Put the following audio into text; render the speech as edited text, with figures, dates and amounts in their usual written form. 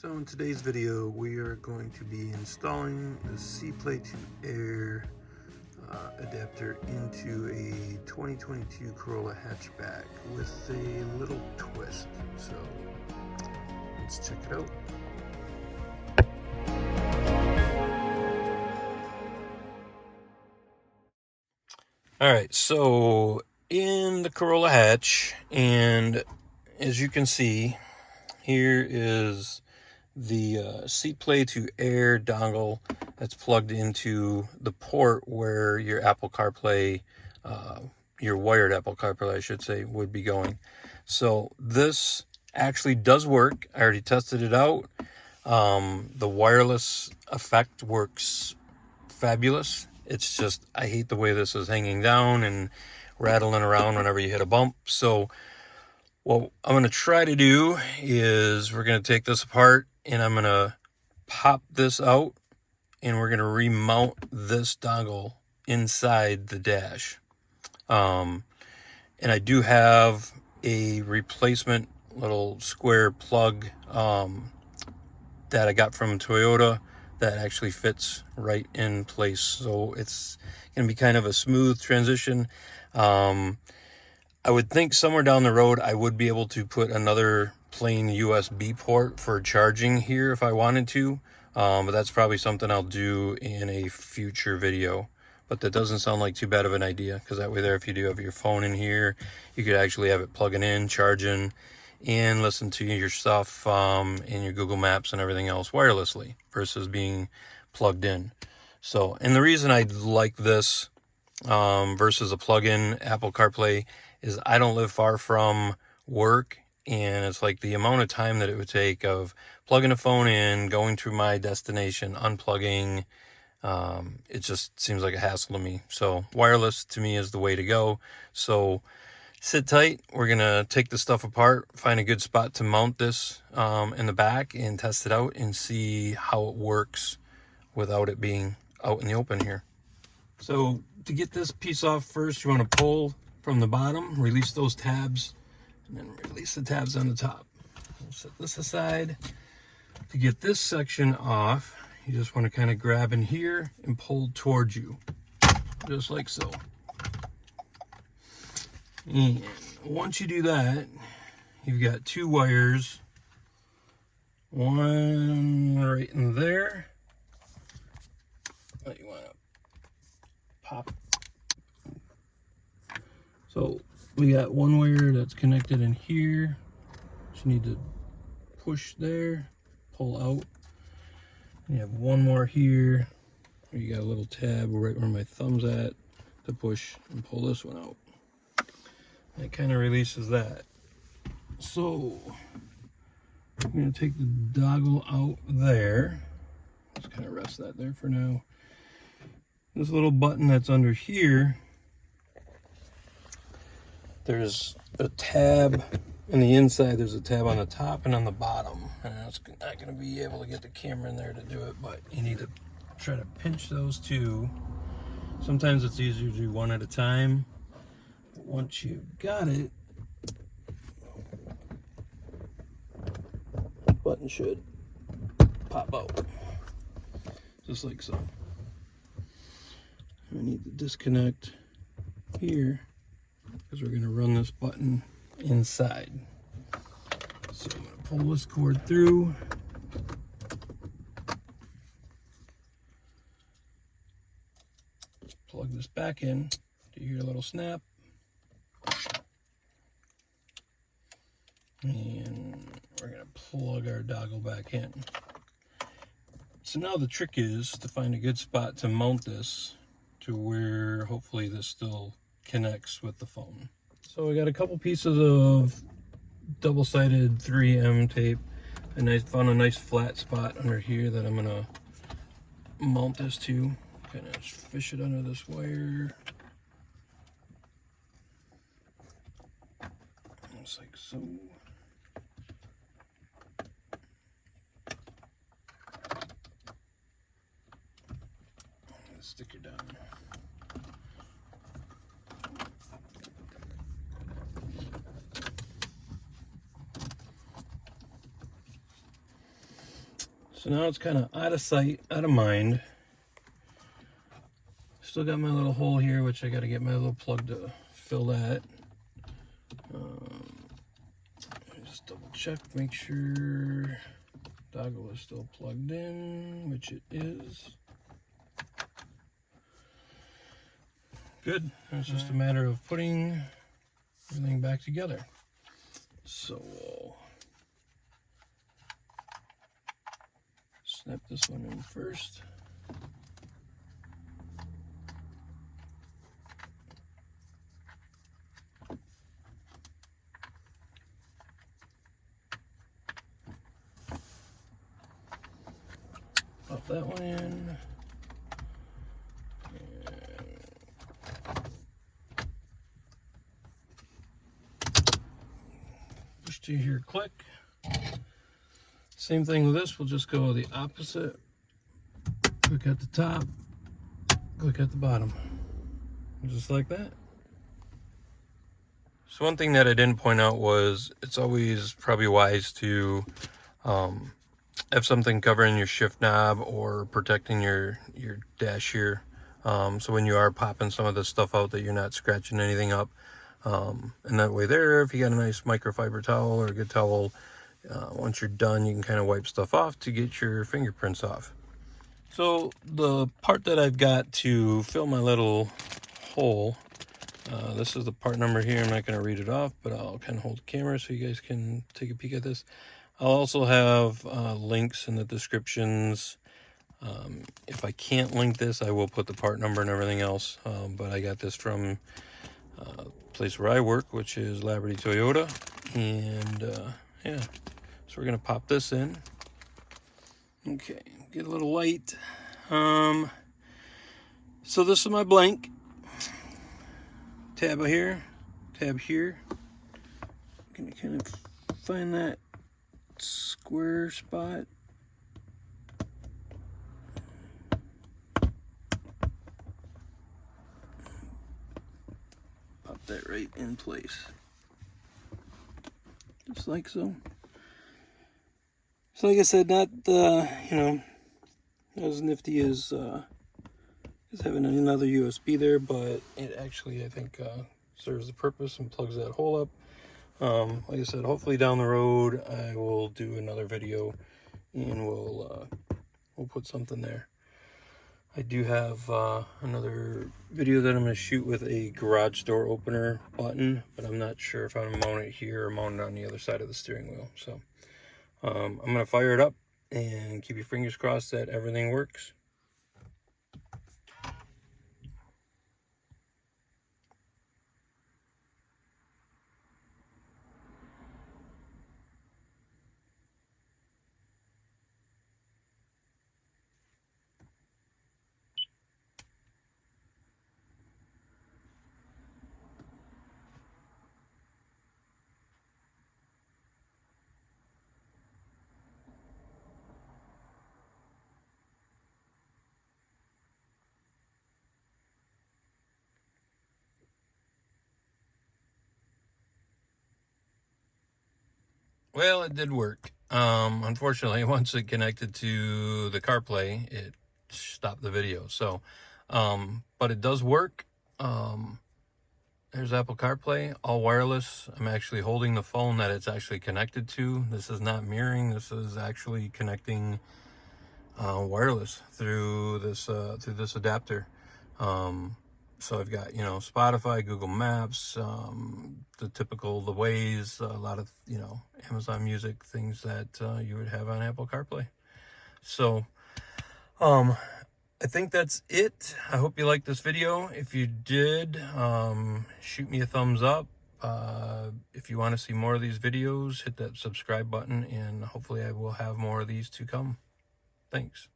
So in today's video, we are going to be installing the CPLAY2air adapter into a 2022 Corolla hatchback with a little twist. So let's check it out. All right, so in the Corolla hatch, and as you can see, here is the CPLAY2air dongle that's plugged into the port where your Apple CarPlay, your wired Apple CarPlay, I should say, would be going. So this actually does work. I already tested it out. The wireless effect works fabulous. It's just, I hate the way this is hanging down and rattling around whenever you hit a bump. So what I'm going to try to do is we're going to take this apart and I'm going to pop this out and we're going to remount this dongle inside the dash. And I do have a replacement little square plug that I got from Toyota that actually fits right in place. So it's going to be kind of a smooth transition. I would think somewhere down the road I would be able to put another plain USB port for charging here if I wanted to, but that's probably something I'll do in a future video. But that doesn't sound like too bad of an idea, because that way there, if you do have your phone in here, you could actually have it plugging in, charging, and listen to your stuff in your Google Maps and everything else wirelessly versus being plugged in. So, and the reason I like this versus a plug-in Apple CarPlay is I don't live far from work, and it's like the amount of time that it would take of plugging a phone in, going to my destination, unplugging, it just seems like a hassle to me. So wireless to me is the way to go. So sit tight. We're gonna take this stuff apart, find a good spot to mount this in the back and test it out and see how it works without it being out in the open here. So to get this piece off, first you want to pull from the bottom, release those tabs, and then release the tabs on the top. We'll set this aside. To get this section off, you just want to kind of grab in here and pull towards you, just like so. And once you do that, you've got two wires, one right in there that you want to pop. So we got one wire that's connected in here, so you need to push there, pull out. And you have one more here, where you got a little tab right where my thumb's at to push and pull this one out. And it kind of releases that. So I'm going to take the dongle out there. Just kind of rest that there for now. This little button that's under here, there's a tab in the inside, there's a tab on the top and on the bottom. And it's not going to be able to get the camera in there to do it, but you need to try to pinch those two. Sometimes it's easier to do one at a time. But once you've got it, the button should pop out, just like so. I need to disconnect here, because we're going to run this button inside. So I'm going to pull this cord through. Plug this back in. Do your little snap. And we're going to plug our dongle back in. So now the trick is to find a good spot to mount this to where hopefully this still connects with the phone. So I got a couple pieces of double-sided 3M tape, and I found a nice flat spot under here that I'm gonna mount this to. Kind of fish it under this wire, just like so. Stick it down. So now it's kind of out of sight, out of mind. Still got my little hole here, which I got to get my little plug to fill that. Just double check, make sure toggle is still plugged in, which it is. Good. It's just a matter of putting everything back together. So we'll snap this one in first. Pop that one in. Push to here, click. Same thing with this, we'll just go the opposite. Click at the top, click at the bottom. Just like that. So one thing that I didn't point out was it's always probably wise to have something covering your shift knob or protecting your dash here. So when you are popping some of this stuff out, that you're not scratching anything up. And that way there, if you got a nice microfiber towel or a good towel, once you're done, you can kind of wipe stuff off to get your fingerprints off. So the part that I've got to fill my little hole, this is the part number here. I'm not going to read it off, but I'll kind of hold the camera so you guys can take a peek at this. I'll also have links in the descriptions. If I can't link this, I will put the part number and everything else. But I got this from the place where I work, which is Liberty Toyota. And yeah, so we're going to pop this in. Okay, get a little light. So this is my blank. Tab here, tab here. Can you kind of find that square spot? Pop that right in place. Just like so. So like I said, not as nifty as having another USB there, but it actually, I think, serves the purpose and plugs that hole up. Like I said, hopefully down the road I will do another video and we'll put something there. I do have another video that I'm going to shoot with a garage door opener button, but I'm not sure if I'm going to mount it here or mount it on the other side of the steering wheel. So I'm going to fire it up and keep your fingers crossed that everything works. Well, it did work. Unfortunately, once it connected to the CarPlay, it stopped the video. So, but it does work. There's Apple CarPlay, all wireless. I'm actually holding the phone that it's actually connected to. This is not mirroring. This is actually connecting wireless through this adapter. So I've got, Spotify, Google Maps, the Waze, a lot of, Amazon Music, things that you would have on Apple CarPlay. So, I think that's it. I hope you liked this video. If you did, shoot me a thumbs up. If you want to see more of these videos, hit that subscribe button, and hopefully I will have more of these to come. Thanks.